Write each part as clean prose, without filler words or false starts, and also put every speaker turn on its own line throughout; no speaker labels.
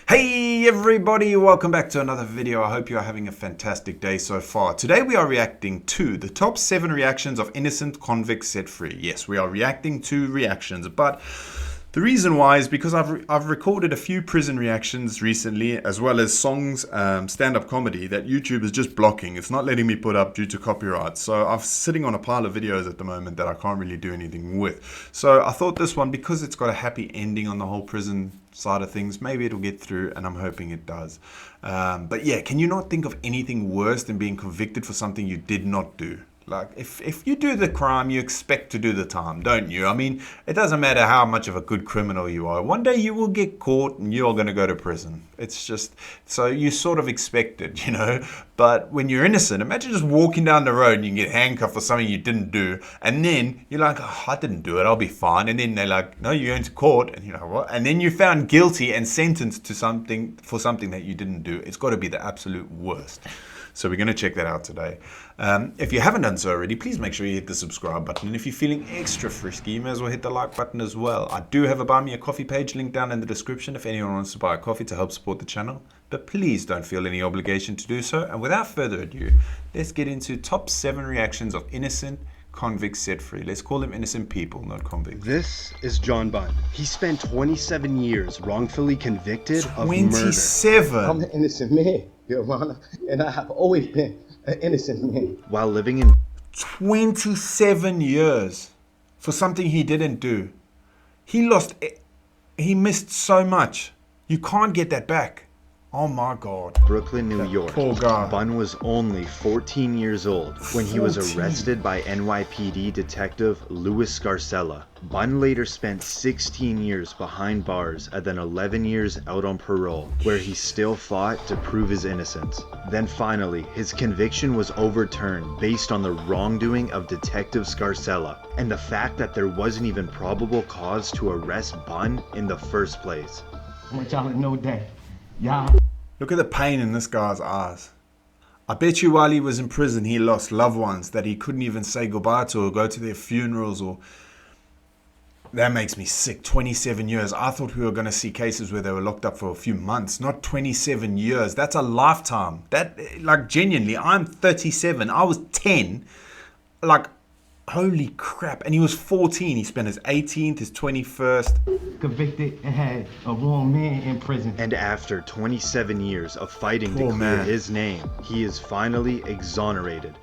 Hey everybody, welcome back to another video. I hope you are having a fantastic day so far. Today we are reacting to the top 7 reactions of innocent convicts set free. Yes, we are reacting to reactions, but the reason why is because I've recorded a few prison reactions recently, as well as songs, stand-up comedy that YouTube is just blocking. It's not letting me put up due to copyright. So I'm sitting on a pile of videos at the moment that I can't really do anything with. So I thought this one, because it's got a happy ending on the whole prison side of things, maybe it'll get through, and I'm hoping it does. But yeah, can you not think of anything worse than being convicted for something you did not do? Like, if you do the crime, you expect to do the time, don't you? I mean, it doesn't matter how much of a good criminal you are. One day you will get caught and you're going to go to prison. It's just, so you sort of expect it, you know? But when you're innocent, imagine just walking down the road and you get handcuffed for something you didn't do. And then you're like, oh, I didn't do it, I'll be fine. And then they're like, no, you're going to court. And you're like, what? And then you're found guilty and sentenced to something for something that you didn't do. It's got to be the absolute worst. So we're going to check that out today. If you haven't done so already, please make sure you hit the subscribe button. And if you're feeling extra frisky, you may as well hit the like button as well. I do have a Buy Me a Coffee page link down in the description if anyone wants to buy a coffee to help support the channel. But please don't feel any obligation to do so. And without further ado, let's get into top 7 reactions of innocent convicts set free. Let's call them innocent people, not convicts.
This is John Bunn. He spent 27 years wrongfully convicted of murder.
27?
I'm an innocent man, Your Honor, and I have always been an innocent man.
While living in
27 years for something he didn't do. He missed so much. You can't get that back. Oh my God.
Brooklyn, New York,
poor guy.
Bunn was only 14 years old when he was
14.
arrested by NYPD detective Louis Scarcella. Bunn later spent 16 years behind bars and then 11 years out on parole, where he still fought to prove his innocence. Then finally, his conviction was overturned based on the wrongdoing of Detective Scarcella and the fact that there wasn't even probable cause to arrest Bunn in the first place.
I want y'all to know that, y'all.
Look at the pain in this guy's eyes. I bet you while he was in prison, he lost loved ones that he couldn't even say goodbye to or go to their funerals. Or that makes me sick. 27 years. I thought we were going to see cases where they were locked up for a few months, not 27 years. That's a lifetime. That, like, genuinely, I'm 37. I was 10. Like, holy crap. And he was 14. He spent his 18th, his 21st.
Convicted and had a wrong man in prison.
And after 27 years of fighting
Poor
to clear
man.
his name, he is finally exonerated.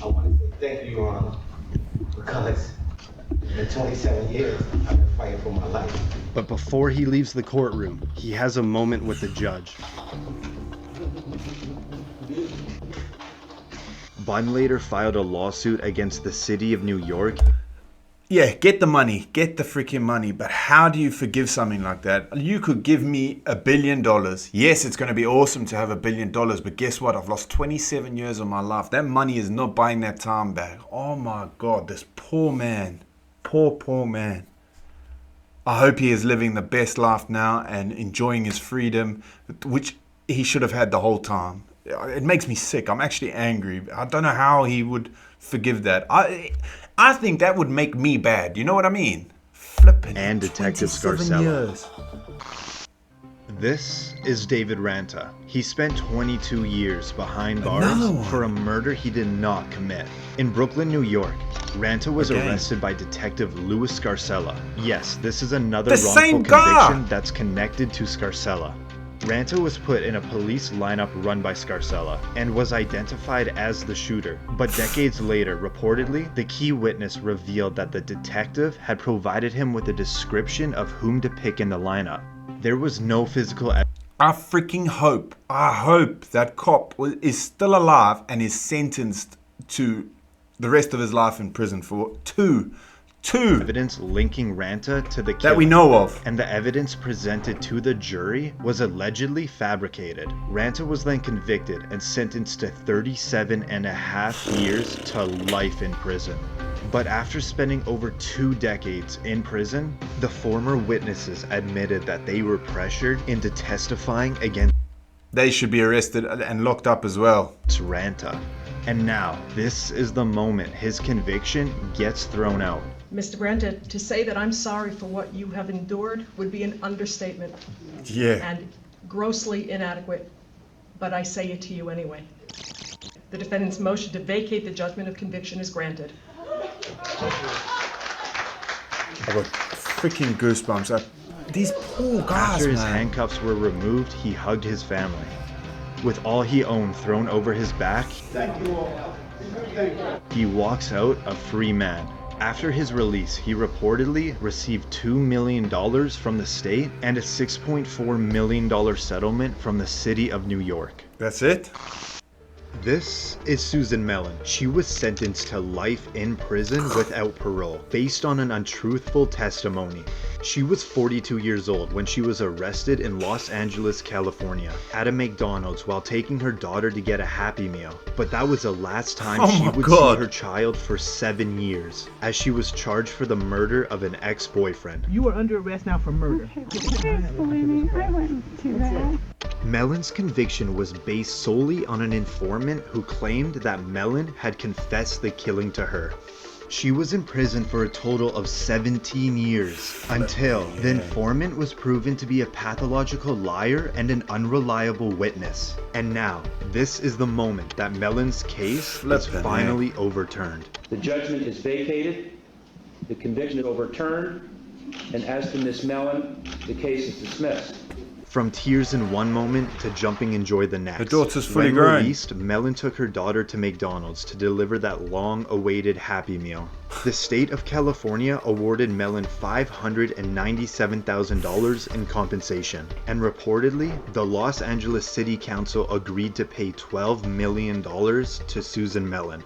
I want to say thank you, Your Honor, because in 27 years, I've been fighting for my life.
But before he leaves the courtroom, he has a moment with the judge. Bunn later filed a lawsuit against the city of New York.
Yeah, get the money. Get the freaking money. But how do you forgive something like that? You could give me $1 billion. Yes, it's going to be awesome to have $1 billion. But guess what? I've lost 27 years of my life. That money is not buying that time back. Oh my God, this poor man. Poor man. I hope he is living the best life now and enjoying his freedom, which he should have had the whole time. It makes me sick. I'm actually angry. I don't know how he would forgive that. I think that would make me bad. You know what I mean? Flipping.
And Detective
27
Scarcella.
years.
This is David Ranta. He spent 22 years behind
Another
bars
one.
for a murder he did not commit. In Brooklyn, New York, Ranta was
Again.
arrested by Detective Louis Scarcella. Yes, this is another
The
wrongful
same guy.
conviction that's connected to Scarcella. Ranta was put in a police lineup run by Scarcella and was identified as the shooter. But decades later, reportedly, the key witness revealed that the detective had provided him with a description of whom to pick in the lineup. There was no physical evidence.
I hope that cop is still alive and is sentenced to the rest of his life in prison for two
Evidence linking Ranta to the killing.
that we know of.
And the evidence presented to the jury was allegedly fabricated. Ranta was then convicted and sentenced to 37.5 years to life in prison. But after spending over 2 decades in prison, the former witnesses admitted that they were pressured into testifying against
They should be arrested and locked up as well.
Ranta. And now, this is the moment his conviction gets thrown out.
Mr. Ranta, to say that I'm sorry for what you have endured would be an understatement.
Yeah.
And grossly inadequate, but I say it to you anyway. The defendant's motion to vacate the judgment of conviction is granted.
I got freaking goosebumps. These poor guys,
After his
man.
handcuffs were removed, he hugged his family. With all he owned thrown over his back, he walks out a free man. After his release, he reportedly received $2 million from the state and a $6.4 million settlement from the city of New York.
That's it?
This is Susan Mellon. She was sentenced to life in prison without parole, based on an untruthful testimony. She was 42 years old when she was arrested in Los Angeles, California, at a McDonald's while taking her daughter to get a Happy Meal. But that was the last time she would see her child for 7 years, as she was charged for the murder of an ex-boyfriend.
You are under arrest now for murder.
Please believe me, I wouldn't do that.
Mellon's conviction was based solely on an informant who claimed that Mellon had confessed the killing to her. She was in prison for a total of 17 years until the informant was proven to be a pathological liar and an unreliable witness. And now, this is the moment that Mellon's case is finally overturned.
The judgment is vacated, the conviction is overturned, and as to Ms. Mellon, the case is dismissed.
From tears in one moment to jumping in joy the next.
Her daughter's fully
when
grown.
released, Mellon took her daughter to McDonald's to deliver that long-awaited Happy Meal. The state of California awarded Mellon $597,000 in compensation, and reportedly, the Los Angeles City Council agreed to pay $12 million to Susan Mellon.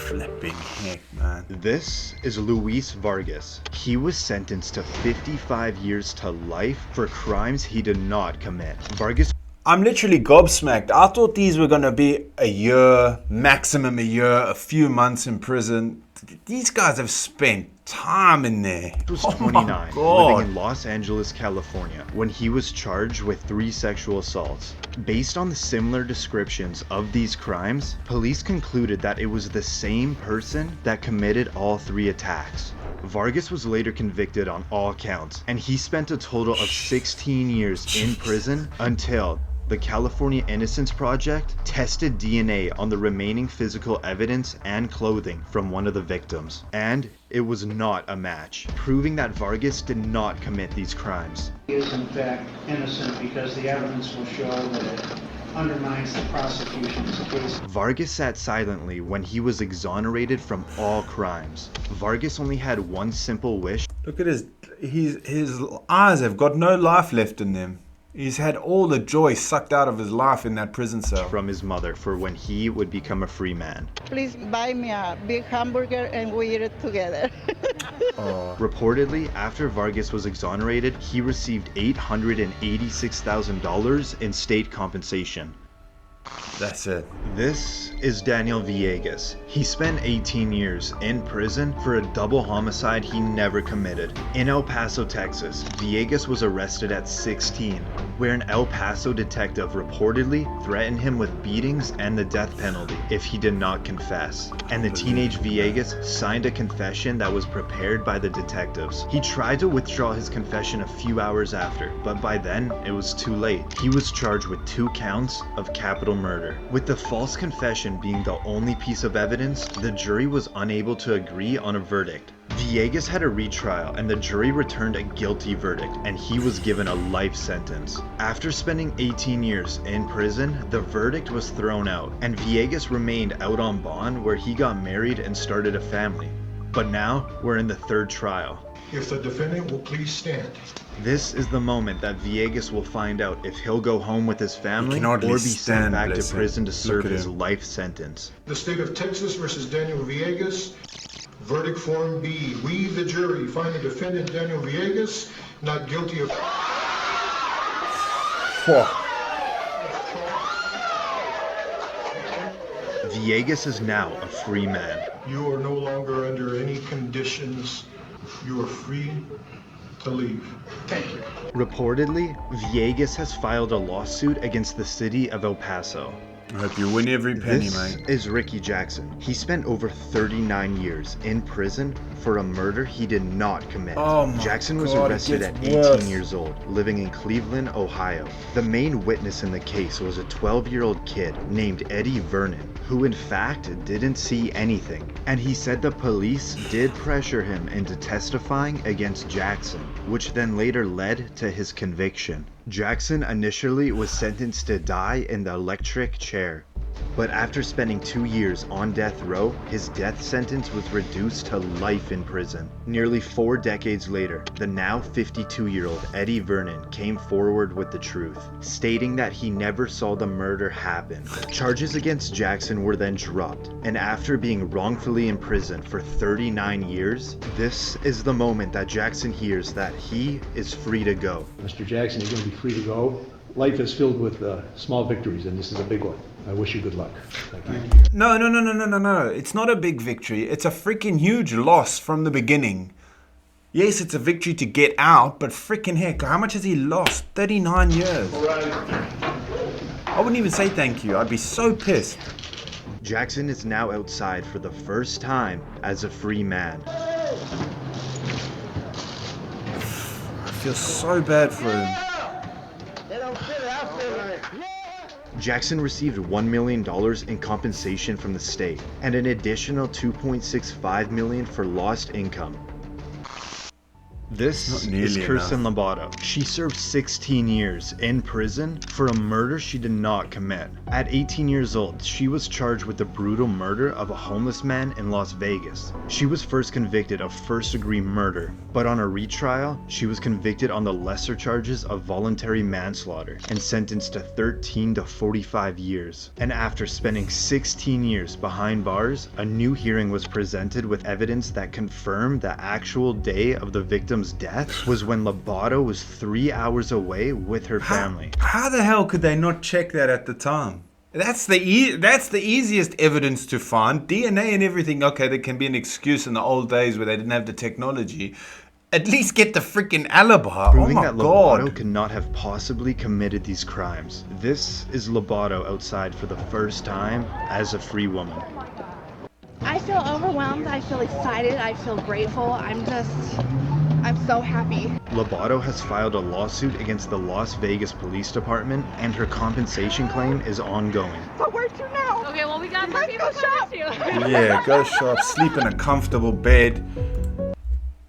Flipping heck, man.
This is Luis Vargas. He was sentenced to 55 years to life for crimes he did not commit. Vargas.
I'm literally gobsmacked. I thought these were gonna be a year, maximum a year, a few months in prison. These guys have spent time in there.
He was 29, living in Los Angeles, California, when he was charged with 3 sexual assaults. Based on the similar descriptions of these crimes, police concluded that it was the same person that committed all 3 attacks. Vargas was later convicted on all counts, and he spent a total of 16 years in prison until the California Innocence Project tested DNA on the remaining physical evidence and clothing from one of the victims, and it was not a match, proving that Vargas did not commit these crimes.
He is in fact innocent because the evidence will show that it undermines the prosecution's case.
Vargas sat silently when he was exonerated from all crimes. Vargas only had one simple wish.
Look at his eyes have got no life left in them. He's had all the joy sucked out of his life in that prison cell.
From his mother for when he would become a free man.
Please buy me a big hamburger and we eat it together.
Reportedly, after Vargas was exonerated, he received $886,000 in state compensation.
That's it.
This is Daniel Villegas. He spent 18 years in prison for a double homicide he never committed. In El Paso, Texas, Villegas was arrested at 16, where an El Paso detective reportedly threatened him with beatings and the death penalty if he did not confess. And the teenage Villegas signed a confession that was prepared by the detectives. He tried to withdraw his confession a few hours after, but by then it was too late. He was charged with 2 counts of capital murder. With the false confession being the only piece of evidence, the jury was unable to agree on a verdict. Villegas had a retrial and the jury returned a guilty verdict, and he was given a life sentence. After spending 18 years in prison, the verdict was thrown out, and Villegas remained out on bond where he got married and started a family. But now, we're in the 3rd trial.
If the defendant will please stand.
This is the moment that Villegas will find out if he'll go home with his family or be sent back to prison to serve his life sentence.
The state of Texas versus Daniel Villegas. Verdict form B. We, the jury, find the defendant Daniel Villegas not guilty of...
Villegas is now a free man.
You are no longer under any conditions. You are free to leave.
Thank you.
Reportedly, Villegas has filed a lawsuit against the city of El Paso.
I hope you win every penny,
This
mate.
is Ricky Jackson. He spent over 39 years in prison for a murder he did not commit.
Oh my
Jackson was
God, it
arrested
gets
at 18
worse.
years old, living in Cleveland, Ohio. The main witness in the case was a 12-year-old kid named Eddie Vernon, who in fact didn't see anything. And he said the police did pressure him into testifying against Jackson, which then later led to his conviction. Jackson initially was sentenced to die in the electric chair, but after spending 2 years on death row, his death sentence was reduced to life in prison. Nearly 4 decades later, the now 52-year-old Eddie Vernon came forward with the truth, stating that he never saw the murder happen. Charges against Jackson were then dropped, and after being wrongfully imprisoned for 39 years, this is the moment that Jackson hears that he is free to go.
Mr. Jackson, you're going to be free to go. Life is filled with small victories, and this is a big one. I wish you good luck. Thank you.
No. It's not a big victory. It's a freaking huge loss from the beginning. Yes, it's a victory to get out, but freaking heck, how much has he lost? 39 years. I wouldn't even say thank you. I'd be so pissed.
Jackson is now outside for the first time as a free man.
I feel so bad for him.
Jackson received $1 million in compensation from the state and an additional $2.65 million for lost income. This
Not
is
nearly
Kirsten Lobato. She served 16 years in prison for a murder she did not commit. At 18 years old, she was charged with the brutal murder of a homeless man in Las Vegas. She was first convicted of first-degree murder, but on a retrial, she was convicted on the lesser charges of voluntary manslaughter and sentenced to 13 to 45 years. And after spending 16 years behind bars, a new hearing was presented with evidence that confirmed the actual day of the victim's death was when Lobato was 3 hours away with her family.
How the hell could they not check that at the time? That's the easiest evidence to find. DNA and everything, okay, there can be an excuse in the old days where they didn't have the technology. At least get the freaking alibi.
Proving
Oh my
that Lobato
God.
could not have possibly committed these crimes. This is Lobato outside for the first time as a free woman.
I feel overwhelmed, I feel excited, I feel grateful. I'm so happy.
Lobato has filed a lawsuit against the Las Vegas Police Department, and her compensation claim is ongoing.
So where to now? Okay, well we got more people coming to you.
Yeah, go shop, sleep in a comfortable bed,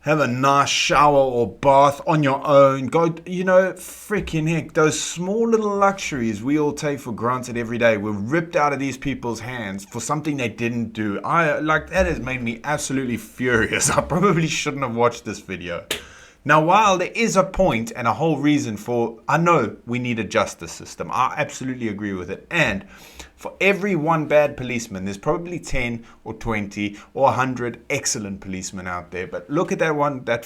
have a nice shower or bath on your own. Go, freaking heck, those small little luxuries we all take for granted every day were ripped out of these people's hands for something they didn't do. That has made me absolutely furious. I probably shouldn't have watched this video. Now, while there is a point and a whole reason for, I know we need a justice system. I absolutely agree with it. And for every one bad policeman, there's probably 10 or 20 or 100 excellent policemen out there. But look at the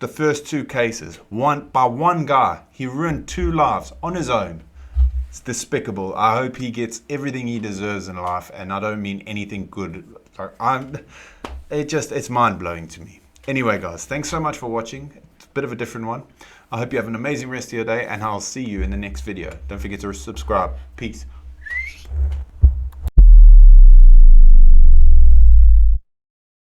first 2 cases. By one guy, he ruined 2 lives on his own. It's despicable. I hope he gets everything he deserves in life, and I don't mean anything good. It's mind-blowing to me. Anyway, guys, thanks so much for watching. It's a bit of a different one. I hope you have an amazing rest of your day, and I'll see you in the next video. Don't forget to subscribe. Peace.